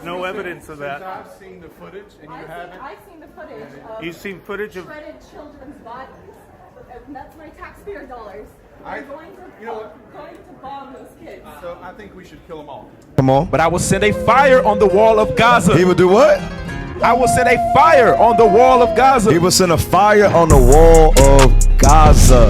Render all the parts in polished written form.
no evidence of that. I've seen the footage, and you haven't. I've seen the footage of You've seen footage of shredded children's bodies. And that's my taxpayer dollars. I'm going to bomb those kids. So I think we should kill them all. Come on. But I will send a fire on the wall of Gaza. He will do what? I will send a fire on the wall of Gaza. He will send a fire on the wall of Gaza.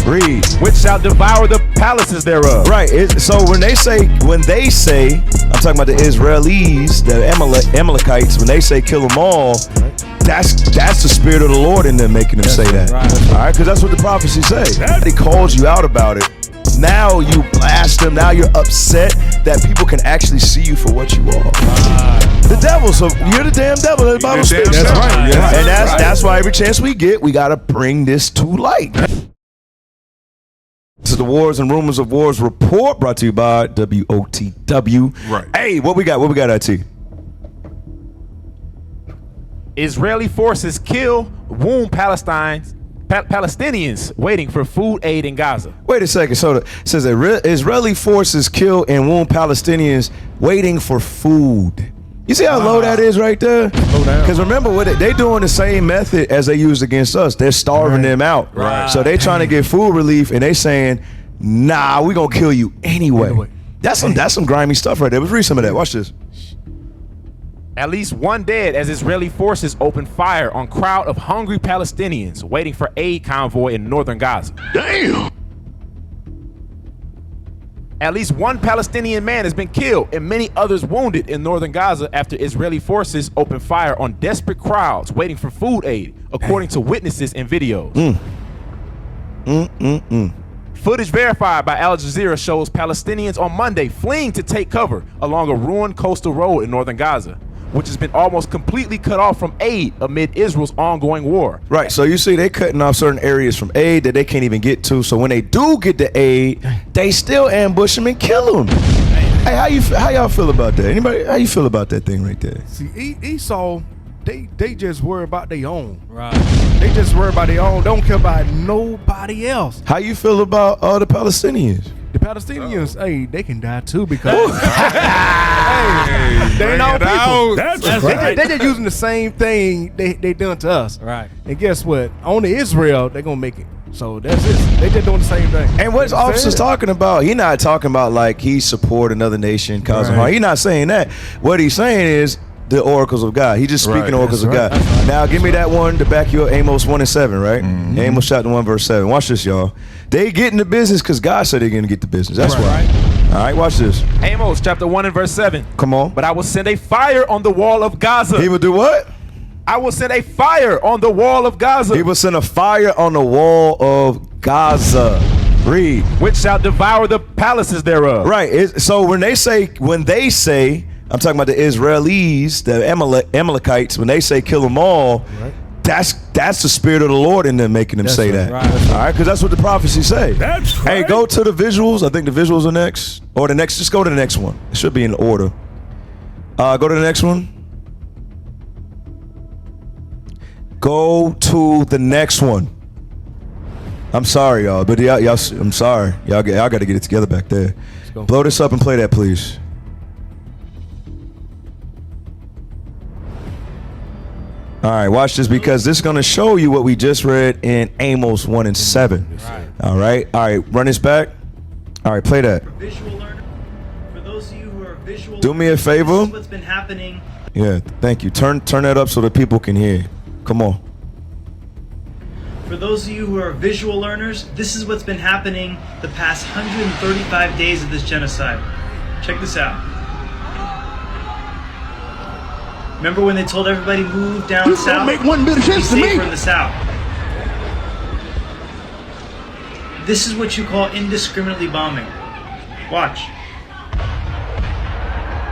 Read. Which shall devour the palaces thereof. Right. So when they say, I'm talking about the Israelis, the Amalekites, when they say kill them all, that's the spirit of the Lord in them making them say that. Right. All right, because that's what the prophecy say. He calls you out about it. Now you blast them. Now you're upset that people can actually see you for what you are. The devil. So you're the damn devil. The Bible speaks. That's right. Yeah. And that's why every chance we get, we got to bring this to light. This is the Wars and Rumors of Wars report brought to you by WOTW. Right. Hey, what we got? What we got, IT? Israeli forces kill, wound Palestinians waiting for food aid in Gaza. Wait a second. So it says that Israeli forces kill and wound Palestinians waiting for food. You see how low that is right there? Because remember, what they doing the same method as they used against us. They're starving them out. Right. So they trying to get food relief, and they saying, "Nah, we gonna kill you anyway." That's some grimy stuff right there. Let's read some of that. Watch this. At least one dead as Israeli forces open fire on crowd of hungry Palestinians waiting for aid convoy in northern Gaza. Damn! At least one Palestinian man has been killed and many others wounded in northern Gaza after Israeli forces opened fire on desperate crowds waiting for food aid, according to witnesses and videos. Footage verified by Al Jazeera shows Palestinians on Monday fleeing to take cover along a ruined coastal road in northern Gaza, which has been almost completely cut off from aid amid Israel's ongoing war. Right, so you see they cutting off certain areas from aid that they can't even get to. So when they do get the aid, they still ambush them and kill them. Hey, how y'all feel about that? Anybody? How you feel about that thing right there? See, Esau, they just worry about their own. Right. They just worry about their own. Don't care about nobody else. How you feel about the Palestinians? The Palestinians, hey, they can die too because they ain't all people. That's right. They just using the same thing they done to us. Right. And guess what? On the Israel, they gonna make it. So that's it. They just doing the same thing. And what's officers talking about? He not talking about like he support another nation causing harm. He not saying that. What he's saying is the oracles of God. He just speaking the oracles of God. Now give me that one to back your Amos 1:7, right? Amos chapter 1 verse 7. Watch this, y'all. They get in the business because God said they're gonna get the business. That's why. All right, watch this. Amos chapter 1 and verse 7. Come on. But I will send a fire on the wall of Gaza. He will do what? I will send a fire on the wall of Gaza. He will send a fire on the wall of Gaza. Read. Which shall devour the palaces thereof. Right. So when they say, I'm talking about the Israelis, the Amalekites, when they say kill them all, that's the spirit of the Lord in them making them say that. Right. All right, because that's what the prophecy say. That's Hey, go to the visuals. I think the visuals are next. Or the next, just go to the next one. It should be in order. Go to the next one. Go to the next one. I'm sorry, y'all, but y'all I'm sorry. Y'all got to get it together back there. Blow this up and play that, please. All right, watch this because this is going to show you what we just read in Amos 1 and 7. All right, run this back. All right, play that. Visual learner, for those of you who are visual, do me a favor. This is what's been happening. Yeah, thank you. Turn that up so that people can hear. Come on. For those of you who are visual learners, this is what's been happening the past 135 days of this genocide. Check this out. Remember when they told everybody move down This south? don't make one bit of sense to Be me. safer in the south. This is what you call indiscriminately bombing. Watch.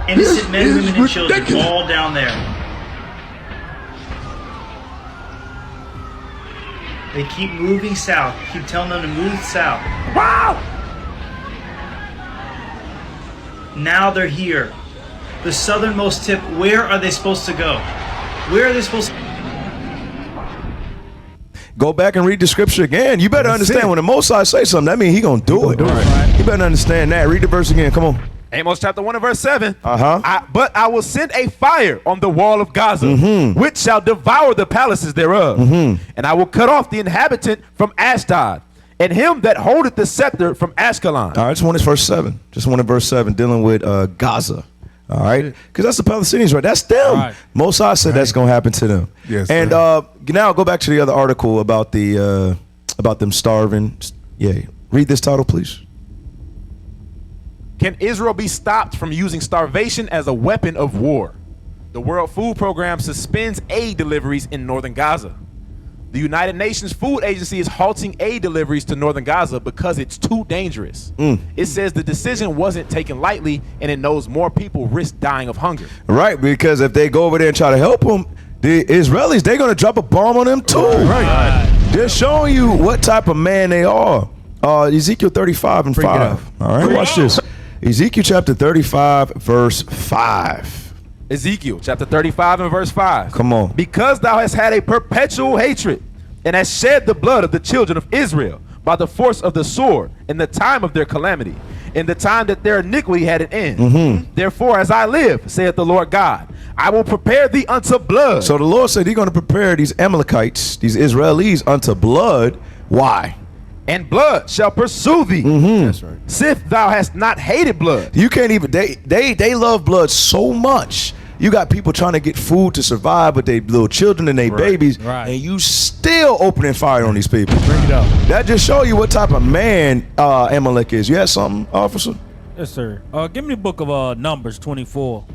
Innocent men, women, and children ridiculous. all down there. They keep moving south. Keep telling them to move south. Wow! Now they're here. The southernmost tip. Where are they supposed to go? Where are they supposed to Go back and read the scripture again. You better understand when the Most High say something, that means he gonna do it. Right. You better understand that. Read the verse again. Come on. Amos chapter 1 and verse 7. Uh-huh. But I will send a fire on the wall of Gaza, which shall devour the palaces thereof. And I will cut off the inhabitant from Ashdod, and him that holdeth the scepter from Ashkelon. All right, just wanted verse 7. Just wanted verse 7 dealing with Gaza. All right, because that's the Palestinians, right? That's them. Right. Most I said that's going to happen to them. Yes, and now go back to the other article about the about them starving. Yeah, read this title, please. Can Israel be stopped from using starvation as a weapon of war? The World Food Program suspends aid deliveries in northern Gaza. The United Nations Food Agency is halting aid deliveries to northern Gaza because it's too dangerous. It says the decision wasn't taken lightly, and it knows more people risk dying of hunger. Right, because if they go over there and try to help them, the Israelis, they're going to drop a bomb on them too. Right. They're showing you what type of man they are. Ezekiel 35 and 5. All right, watch this. Ezekiel chapter 35, verse 5. Ezekiel chapter 35 and verse 5. Come on. Because thou hast had a perpetual hatred, and hast shed the blood of the children of Israel by the force of the sword in the time of their calamity, in the time that their iniquity had an end. Therefore, as I live, saith the Lord God, I will prepare thee unto blood. So the Lord said he's going to prepare these Amalekites, these Israelis, unto blood. Why? And blood shall pursue thee. That's right. Sith thou hast not hated blood. You can't even, they love blood so much. You got people trying to get food to survive with their little children and their babies, and you still opening fire on these people. Bring it up. That just show you what type of man Amalek is. You had something, officer? Yes, sir. Give me the book of Numbers 24.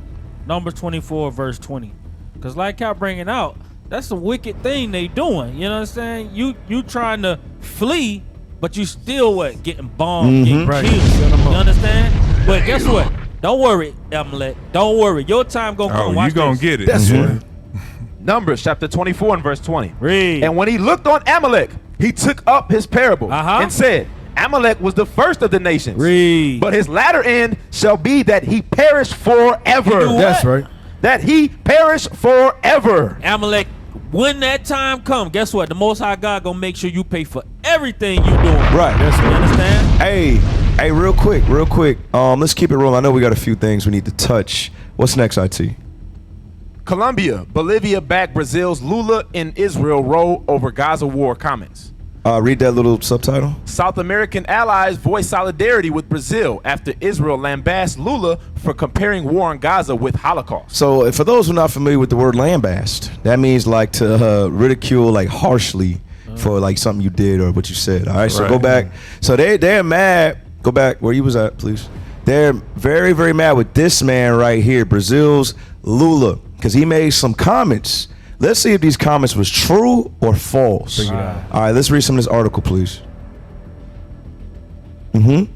Numbers 24, verse 20. Because like y'all bringing out, that's a wicked thing they doing. You know what I'm saying? You trying to flee, but you still what? Getting bombed, getting killed. You understand? But guess what? Don't worry, Amalek. Don't worry. Your time gonna come. Oh, you gonna get it. That's right. Numbers chapter 24 and verse 20. Read. And when he looked on Amalek, he took up his parable and said, Amalek was the first of the nations. Read. But his latter end shall be that he perish forever. That's right. That he perish forever. Amalek, when that time come, guess what? The Most High God gonna make sure you pay for everything you doing. Right. You understand? Hey, real quick. Let's keep it rolling. I know we got a few things we need to touch. What's next, IT? Colombia, Bolivia back Brazil's Lula in Israel row over Gaza war comments. Read that little subtitle. South American allies voice solidarity with Brazil after Israel lambasts Lula for comparing war on Gaza with Holocaust. So for those who are not familiar with the word lambast, that means like to ridicule like harshly for like something you did or what you said. All right, so go back. So they're mad. Go back where you was at, please. They're very, very mad with this man right here, Brazil's Lula, because he made some comments. Let's see if these comments was true or false. All right, let's read some of this article, please.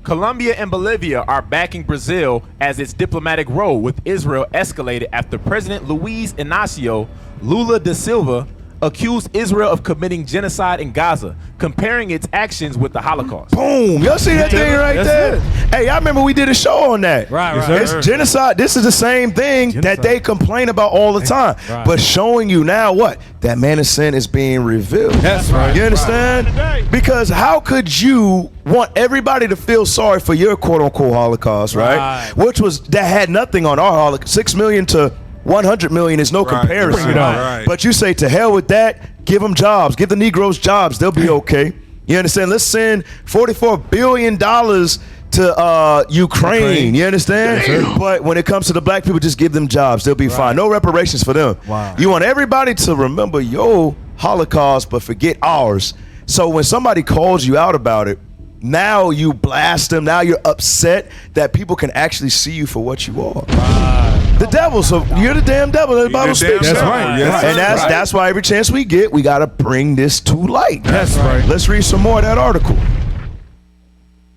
Colombia and Bolivia are backing Brazil as its diplomatic row with Israel escalated after President Luiz Inácio Lula da Silva accused Israel of committing genocide in Gaza, comparing its actions with the Holocaust. Boom! Y'all see that thing right there? Hey, I remember we did a show on that. Right. It's genocide. This is the same thing that they complain about all the time, but showing you now what that man of sin is being revealed. That's right. You understand? Because how could you want everybody to feel sorry for your quote unquote Holocaust, right? Which was that had nothing on our Holocaust. 6 million to 100 million is no comparison. But you say to hell with that, give them jobs, give the Negroes jobs, they'll be okay. You understand? Let's send $44 billion to Ukraine. You understand? But when it comes to the black people, just give them jobs, they'll be fine. No reparations for them. You want everybody to remember your Holocaust but forget ours. So when somebody calls you out about it, now you blast them, now you're upset that people can actually see you for what you are. The devil, so you're the damn devil. The Bible speaks. That's right. And that's why every chance we get, we got to bring this to light. That's right. Let's read some more of that article.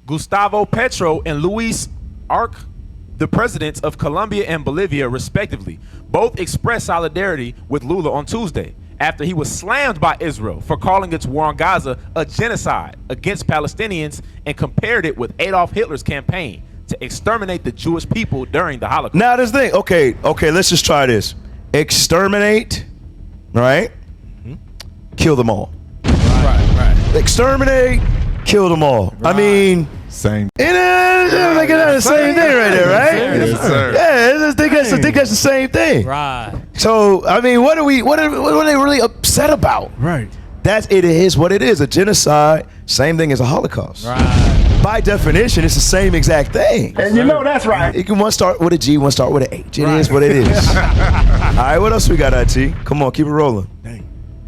Gustavo Petro and Luis Arce, the presidents of Colombia and Bolivia, respectively, both expressed solidarity with Lula on Tuesday after he was slammed by Israel for calling its war on Gaza a genocide against Palestinians and compared it with Adolf Hitler's campaign to exterminate the Jewish people during the Holocaust. Now this thing, okay, let's just try this. Exterminate, right? Kill them all. Right. Exterminate, kill them all. I mean, Same. Like the same thing right there, right? Yes, sir. Yeah, I think that's the same thing. Right. So I mean, what are they really upset about? Right. It is what it is. A genocide, same thing as a Holocaust. Right. By definition, it's the same exact thing. And you know that's right. You can one start with a G, one start with an H. It is what it is. All right, what else we got, IT? Come on, keep it rolling.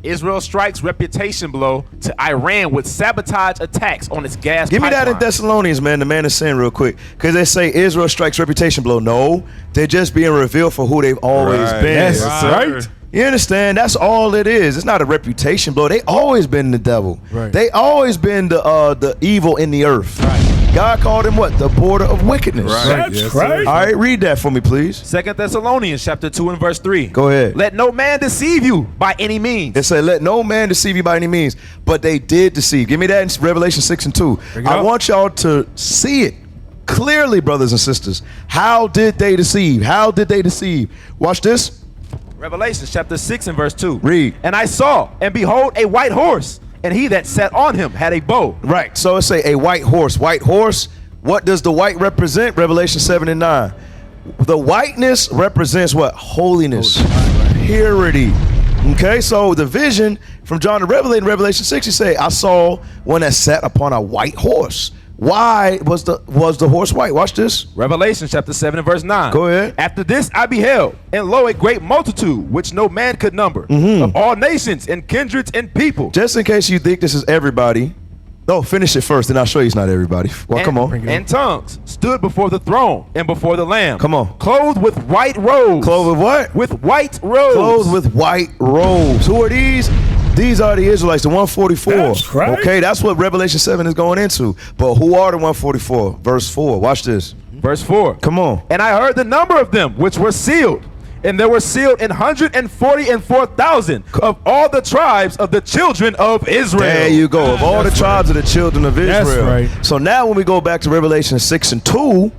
Israel strikes reputation blow to Iran with sabotage attacks on its gas Give me that in pipeline. Thessalonians, man, the man of sin, real quick. Because they say Israel strikes reputation blow. No, they're just being revealed for who they've always been. Yes, right. You understand? That's all it is. It's not a reputation blow. They always been the devil. Right. They always been the evil in the earth. Right. God called him what? The border of wickedness. Right. That's Yes, right. All right, read that for me, please. 2 Thessalonians chapter 2 and verse 3. Go ahead. Let no man deceive you by any means. It said, let no man deceive you by any means. But they did deceive. Give me that in Revelation 6 and 2. Bring it I up. want y'all to see it clearly, brothers and sisters. How did they deceive? How did they deceive? Watch this. Revelation chapter 6 and verse 2. Read. And I saw, and behold, a white horse, and he that sat on him had a bow. Right. So it say a white horse. White horse. What does the white represent? Revelation 7 and 9. The whiteness represents what? Holiness. Purity. Okay, so the vision from John the Revelator in Revelation 6, he say, I saw one that sat upon a white horse. Why was the horse white? Watch this. Revelation chapter 7 and verse 9. Go ahead. After this I beheld, and lo, a great multitude, which no man could number, of all nations and kindreds and people. Just in case you think this is everybody. No, finish it first, and I'll show you it's not everybody. Well, and, come on. And tongues stood before the throne and before the Lamb. Come on. Clothed with white robes. Clothed with what? With white robes. Clothed with white robes. Who are these? These are the Israelites, the 144. That's right. Okay, that's what Revelation 7 is going into. But who are the 144? Verse 4. Watch this. Verse 4. Come on. And I heard the number of them which were sealed. And there were sealed 144,000 of all the tribes of the children of Israel. There you go. Of all the tribes of the children of That's Israel. right. So now when we go back to Revelation 6 and 2,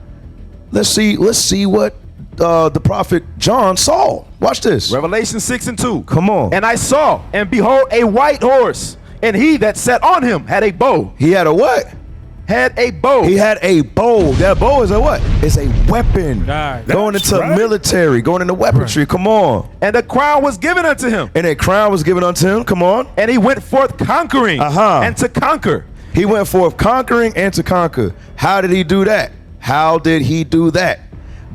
let's see what the prophet John saw. Watch this. Revelation 6 and 2. Come on. And I saw, and behold, a white horse, and he that sat on him had a bow. He had a what? Had a bow. He had a bow. That bow is a what? It's a weapon. Right. Going That's into right. military, going into weaponry. Come on. And a crown was given unto him. And a crown was given unto him. Come on. And he went forth conquering and to conquer. He went forth conquering and to conquer. How did he do that? How did he do that?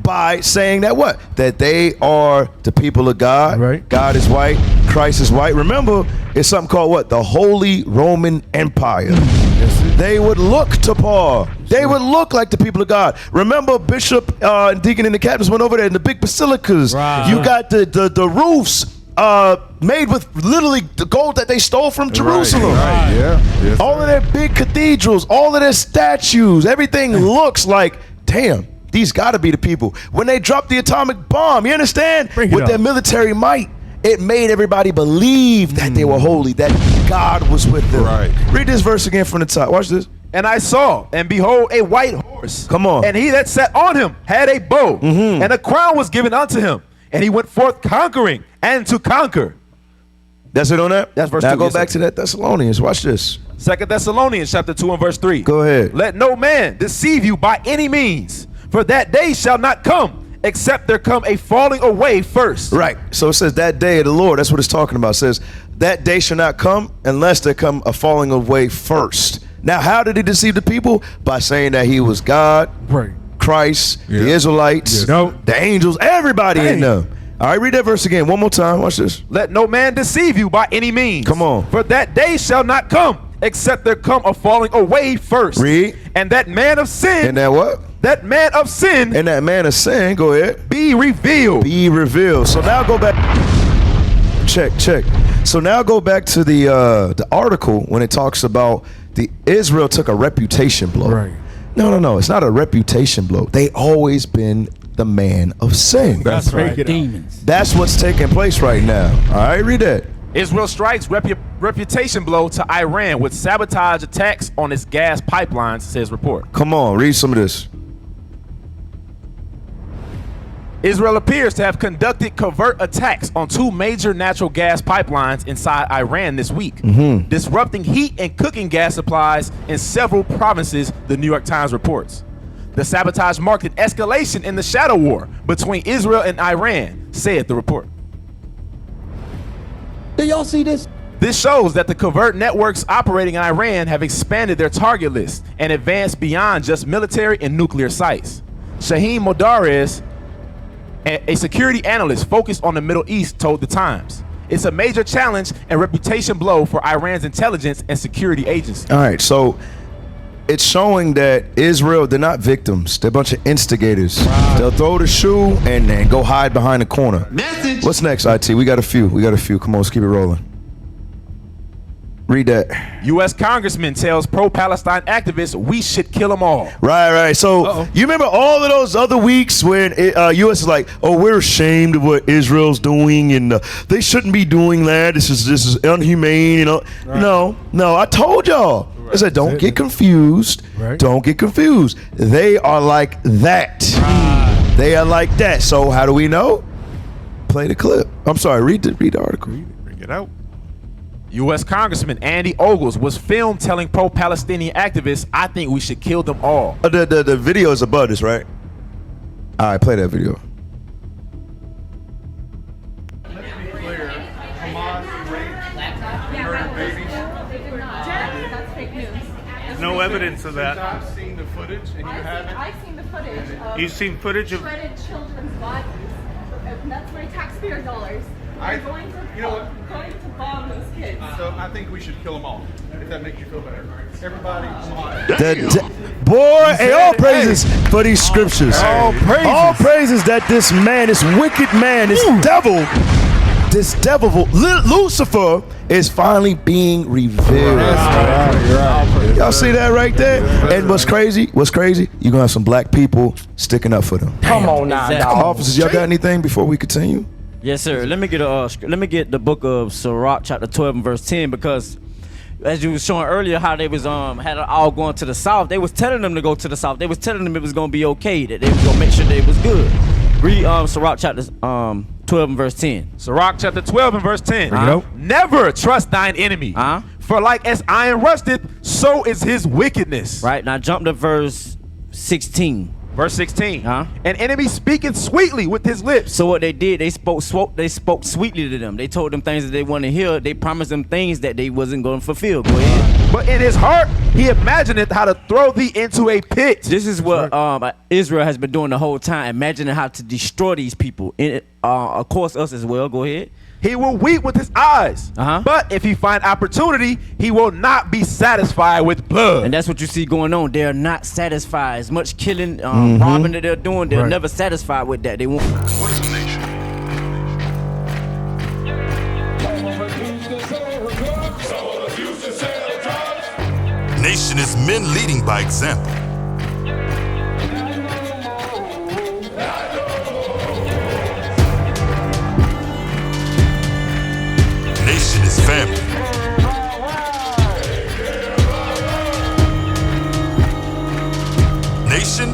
By saying that what? That they are the people of God. Right. God is white. Christ is white. Remember, it's something called what? The Holy Roman Empire. They would look to Paul. They would look like the people of God. Remember, Bishop and Deacon and the captains went over there in the big basilicas. Right. You got the roofs made with literally the gold that they stole from Jerusalem. Right. Yeah. Yes, All of their big cathedrals, all of their statues, everything looks like, damn, these gotta be the people. When they dropped the atomic bomb, you understand? Bring it With up. their military might, it made everybody believe that they were holy, that God was with them. Right. Read this verse again from the top. Watch this. And I saw, and behold, a white horse. Come on. And he that sat on him had a bow, and a crown was given unto him. And he went forth conquering and to conquer. That's it on that? That's verse now 2, go yes, back sir. to that Thessalonians. Watch this. 2 Thessalonians chapter 2 and verse 3. Go ahead. Let no man deceive you by any means, for that day shall not come, except there come a falling away first. Right. So it says that day of the Lord. That's what it's talking about. It says that day shall not come unless there come a falling away first. Now, how did he deceive the people? By saying that he was God, Right. Christ, Yeah. the Israelites, Yes. Nope. the angels, everybody in them. All right, read that verse again. One more time. Watch this. Let no man deceive you by any means. Come on. For that day shall not come, except there come a falling away first. Read. And that man of sin, And that what? that man of sin And that man of sin, go ahead, be revealed. be revealed. So now go back. Check. So now go back to the article when it talks about the Israel took a reputation blow. Right. No. It's not a reputation blow. They always been the man of sin. That's right. Break it up. Demons. That's what's taking place right now. All right, read that. Israel strikes reputation blow to Iran with sabotage attacks on its gas pipelines, says report. Come on, read some of this. Israel appears to have conducted covert attacks on 2 major natural gas pipelines inside Iran this week, disrupting heat and cooking gas supplies in several provinces, the New York Times reports. The sabotage marked an escalation in the shadow war between Israel and Iran, said the report. Do y'all see this? This shows that the covert networks operating in Iran have expanded their target list and advanced beyond just military and nuclear sites. Shaheen Modarres, a security analyst focused on the Middle East, told the Times, "It's a major challenge and reputation blow for Iran's intelligence and security agencies." All right, so it's showing that Israel, they're not victims. They're a bunch of instigators. They'll throw the shoe and then go hide behind the corner. Message. What's next, IT? We got a few. Come on, let's keep it rolling. Read that. U.S. Congressman tells pro-Palestine activists we should kill them all. Right. So you remember all of those other weeks when U.S. is like, oh, we're ashamed of what Israel's doing and they shouldn't be doing that. This is inhumane. You know, no. I told y'all. I said, don't get confused. Right. Don't get confused. They are like that. They are like that. So how do we know? Play the clip. I'm sorry. Read the article. Bring it out. U.S. Congressman Andy Ogles was filmed telling pro-Palestinian activists, "I think we should kill them all." The video is above this, right? All right, play that video. Let's be clear. Hamas raped, murdered babies. That's fake news. No evidence of that. I've seen the footage, and you haven't. I've seen the footage of You've seen footage of. shredded children's bodies. And that's my taxpayer dollars. I- We're going to you know what? going to bomb those kids. So I think we should kill them all, if that makes you feel better. Everybody, come on. Boy, hey, all praises for these scriptures. All praises. All praises that this man, this wicked man, this devil, Lucifer, is finally being revealed. Y'all see that right there? And what's crazy? You're gonna have some black people sticking up for them. Come on now, dog. Officers, y'all got anything before we continue? Yes, sir. Let me get the book of Sirach, chapter 12 and verse 10, because as you was showing earlier, how they was had it all going to the south. They was telling them to go to the south. They was telling them it was gonna be okay, that they was gonna make sure that it was good. Read Sirach chapter 12 and verse 10. Sirach chapter 12 and verse 10. Nope. Never trust thine enemy. For like as iron rusteth, so is his wickedness. Right, now jump to verse 16. Verse 16. An enemy speaketh sweetly with his lips. So what they did, they spoke sweetly to them. They told them things that they want to hear. They promised them things that they wasn't going to fulfill. Go ahead. But in his heart, he imagineth how to throw thee into a pit. This is what Israel has been doing the whole time, imagining how to destroy these people. Of course, us as well. Go ahead. He will weep with his eyes. But if he find opportunity, he will not be satisfied with blood. And that's what you see going on. They're not satisfied. As much killing, robbing that they're doing, they're never satisfied with that. They won't. What is a nation? Nation is men leading by example. Nation is family. Nation